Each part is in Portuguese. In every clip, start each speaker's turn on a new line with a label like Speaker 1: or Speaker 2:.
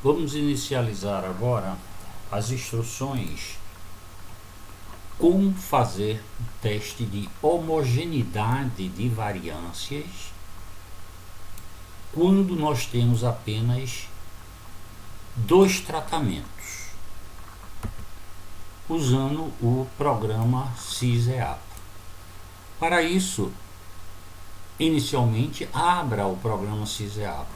Speaker 1: Vamos inicializar agora as instruções como fazer o teste de homogeneidade de variâncias quando nós temos apenas dois tratamentos, usando o programa SysEAPRO. Para isso, inicialmente, abra o programa SysEAPRO.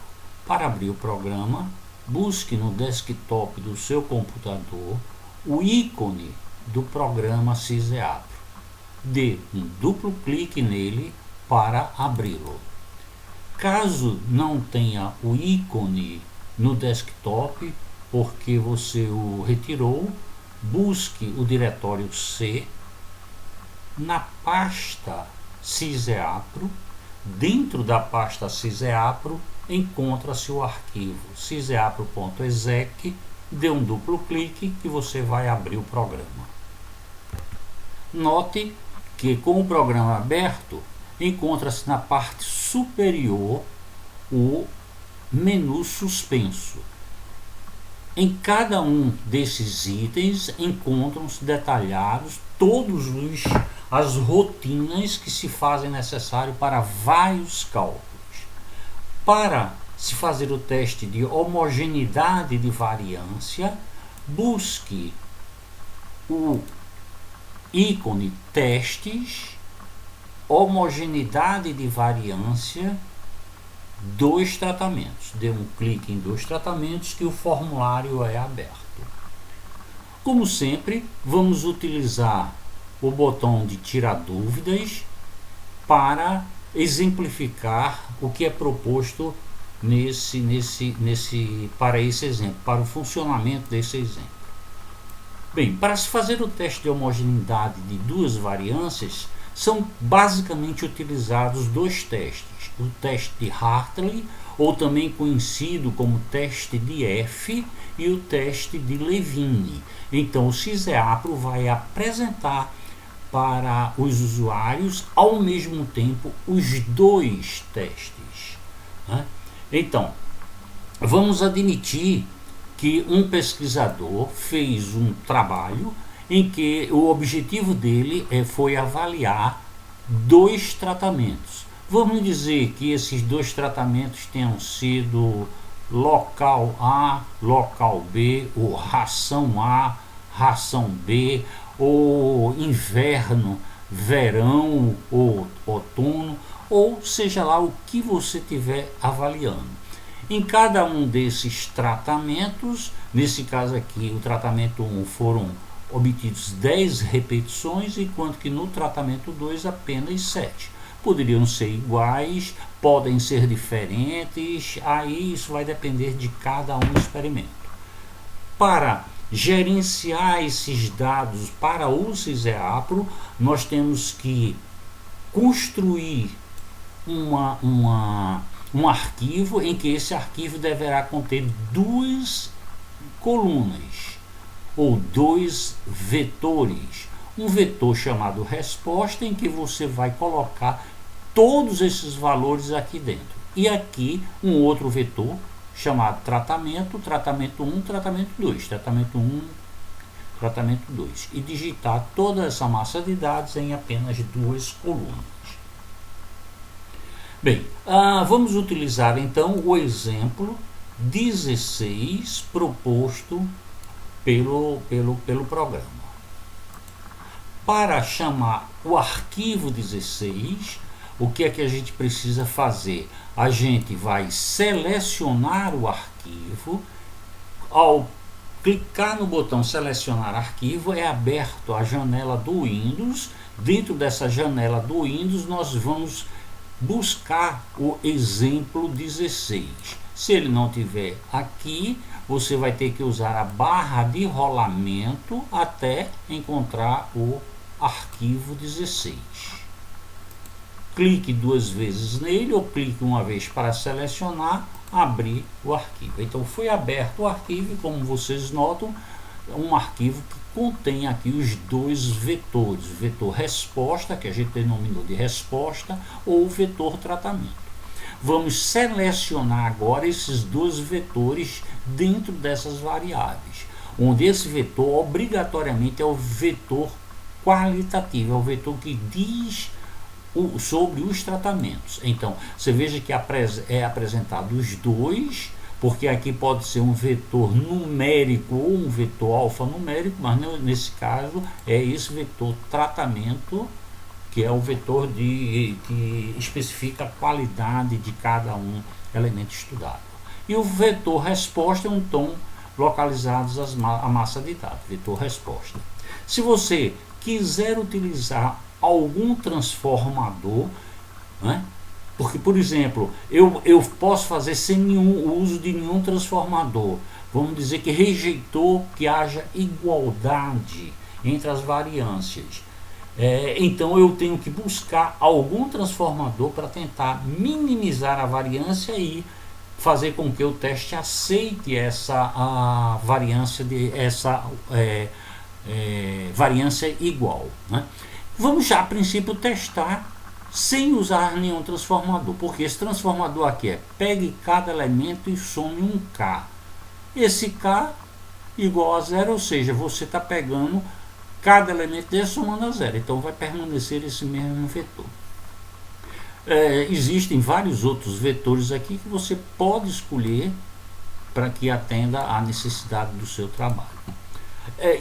Speaker 1: Para abrir o programa, busque no desktop do seu computador o ícone do programa SysEAPRO. Dê um duplo clique nele para abri-lo. Caso não tenha o ícone no desktop, porque você o retirou, busque o diretório C na pasta SysEAPRO. Dentro da pasta SysEAPRO encontra-se o arquivo syseapro.exec. Dê um duplo clique e você vai abrir o programa. Note que com o programa aberto encontra-se na parte superior o menu suspenso. Em cada um desses itens encontram-se detalhados todos as rotinas que se fazem necessário para vários cálculos. Para se fazer o teste de homogeneidade de variância, busque o ícone testes, homogeneidade de variância, dois tratamentos. Dê um clique em dois tratamentos que o formulário é aberto. Como sempre, vamos utilizar o botão de tirar dúvidas para exemplificar o que é proposto para esse exemplo, para o funcionamento desse exemplo. Bem, para se fazer o teste de homogeneidade de duas variâncias, são basicamente utilizados dois testes: o teste de Hartley, ou também conhecido como teste de F, e o teste de Levine. Então o SysEAPRO vai apresentar para os usuários ao mesmo tempo os dois testes, né? Então, vamos admitir que um pesquisador fez um trabalho em que o objetivo dele foi avaliar dois tratamentos. Vamos dizer que esses dois tratamentos tenham sido local A, local B, ou ração A, ração B, ou inverno, verão ou outono, ou seja lá o que você estiver avaliando. Em cada um desses tratamentos, nesse caso aqui, o tratamento 1 foram obtidos 10 repetições, enquanto que no tratamento 2 apenas 7. Poderiam ser iguais, podem ser diferentes, aí isso vai depender de cada um experimento. Para gerenciar esses dados para o SysEAPRO, nós temos que construir um arquivo em que esse arquivo deverá conter duas colunas ou dois vetores. Um vetor chamado resposta, em que você vai colocar todos esses valores aqui dentro, e aqui um outro vetor chamado tratamento, tratamento 1, tratamento 2, tratamento 1, tratamento 2, e digitar toda essa massa de dados em apenas duas colunas. Bem, vamos utilizar então o exemplo 16 proposto pelo programa. Para chamar o arquivo 16, o que é que a gente precisa fazer? A gente vai selecionar o arquivo. Ao clicar no botão selecionar arquivo, é aberto a janela do Windows. Dentro dessa janela do Windows, nós vamos buscar o exemplo 16. Se ele não tiver aqui, você vai ter que usar a barra de rolamento até encontrar o arquivo 16. Clique duas vezes nele, ou clique uma vez para selecionar, abrir o arquivo. Então foi aberto o arquivo, e como vocês notam, um arquivo que contém aqui os dois vetores: vetor resposta, que a gente denominou de resposta, ou vetor tratamento. vamos selecionar agora esses dois vetores dentro dessas variáveis, onde esse vetor obrigatoriamente é o vetor qualitativo, é o vetor que diz sobre os tratamentos. Então, você veja que é apresentado os dois, porque aqui pode ser um vetor numérico ou um vetor alfanumérico, mas nesse caso é esse vetor tratamento, que é o vetor que especifica a qualidade de cada um elemento estudado. E o vetor resposta é um tom localizados a massa de dados, vetor resposta. Se você quiser utilizar algum transformador, né? Porque, por exemplo, eu posso fazer sem nenhum uso de nenhum transformador. Vamos dizer que rejeitou que haja igualdade entre as variâncias. Então eu tenho que buscar algum transformador para tentar minimizar a variância e fazer com que o teste aceite essa variância variância igual, né? Vamos já a princípio testar sem usar nenhum transformador, porque esse transformador aqui é pegue cada elemento e some um K. Esse K igual a zero, ou seja, você está pegando cada elemento desse somando a zero, então vai permanecer esse mesmo vetor. Existem vários outros vetores aqui que você pode escolher para que atenda à necessidade do seu trabalho.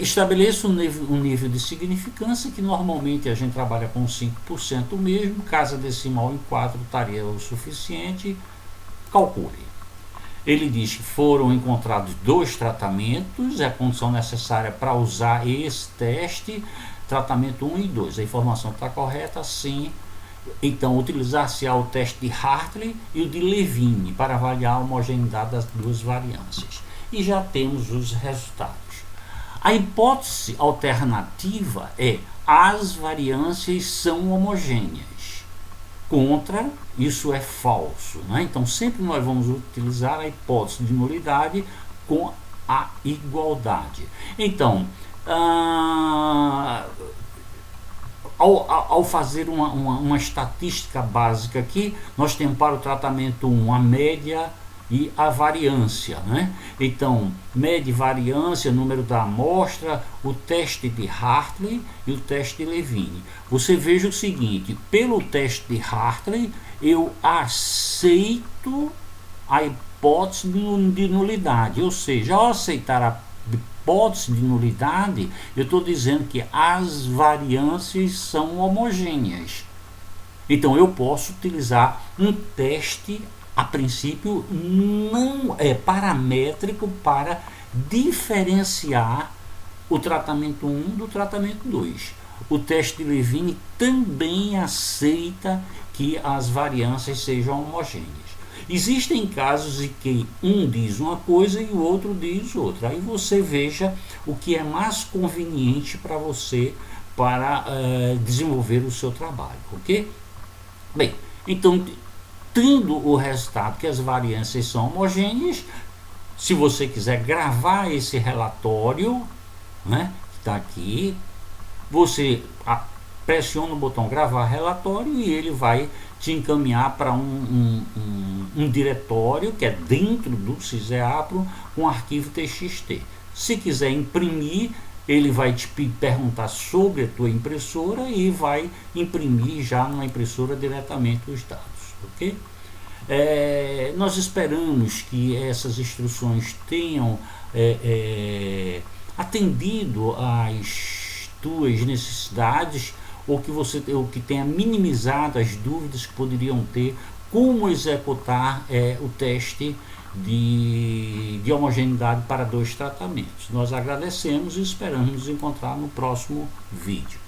Speaker 1: Estabeleça um nível de significância, que normalmente a gente trabalha com 5% mesmo, casa decimal em 4 estaria o suficiente, calcule. Ele diz que foram encontrados 2 tratamentos, é a condição necessária para usar esse teste, tratamento 1 e 2. A informação está correta, sim. Então, utilizar-se-á o teste de Hartley e o de Levine para avaliar a homogeneidade das duas variâncias. E já temos os resultados. A hipótese alternativa é: as variâncias são homogêneas. Contra, isso é falso, né? Então, sempre nós vamos utilizar a hipótese de nulidade com a igualdade. Então, ao fazer uma estatística básica aqui, nós temos para o tratamento 1 a média e a variância, né? Então, média e variância, número da amostra, o teste de Hartley e o teste de Levine. Você veja o seguinte: pelo teste de Hartley, eu aceito a hipótese de nulidade, ou seja, ao aceitar a hipótese de nulidade, eu estou dizendo que as variâncias são homogêneas. Então, eu posso utilizar um teste a princípio não é paramétrico para diferenciar o tratamento 1 do tratamento 2. O teste de Levine também aceita que as variâncias sejam homogêneas. Existem casos em que um diz uma coisa e o outro diz outra. Aí você veja o que é mais conveniente para você para desenvolver o seu trabalho, ok? Bem, então, tendo o resultado que as variâncias são homogêneas, se você quiser gravar esse relatório, né, que está aqui, você pressiona o botão gravar relatório e ele vai te encaminhar para um diretório que é dentro do SysEAPRO com arquivo TXT. Se quiser imprimir, ele vai te perguntar sobre a tua impressora e vai imprimir já numa impressora diretamente os dados. Ok? Nós esperamos que essas instruções tenham atendido às tuas necessidades, ou que tenha minimizado as dúvidas que poderiam ter como executar o teste de homogeneidade para 2 tratamentos. Nós agradecemos e esperamos nos encontrar no próximo vídeo.